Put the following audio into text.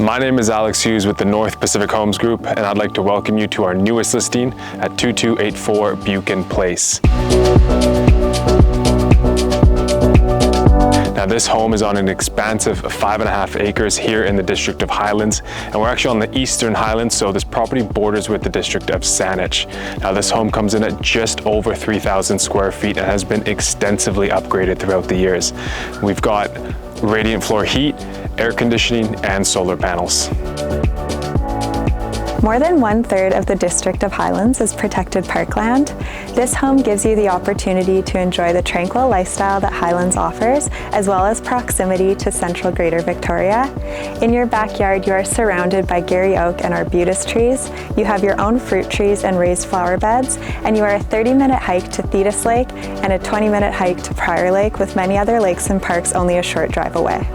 My name is Alex Hughes with the North Pacific Homes Group, and I'd like to welcome you to our newest listing at 2284 Buchan Place. Now this home is on an expansive 5.5 acres here in the district of Highlands, and we're actually on the eastern Highlands, so this property borders with the district of Saanich. Now this home comes in at just over 3,000 square feet and has been extensively upgraded throughout the years. We've got radiant floor heat, air conditioning, and solar panels. More than 1/3 of the district of Highlands is protected parkland. This home gives you the opportunity to enjoy the tranquil lifestyle that Highlands offers, as well as proximity to central Greater Victoria. In your backyard, you are surrounded by Gary Oak and Arbutus trees. You have your own fruit trees and raised flower beds, and you are a 30-minute hike to Thetis Lake and a 20-minute hike to Prior Lake, with many other lakes and parks only a short drive away.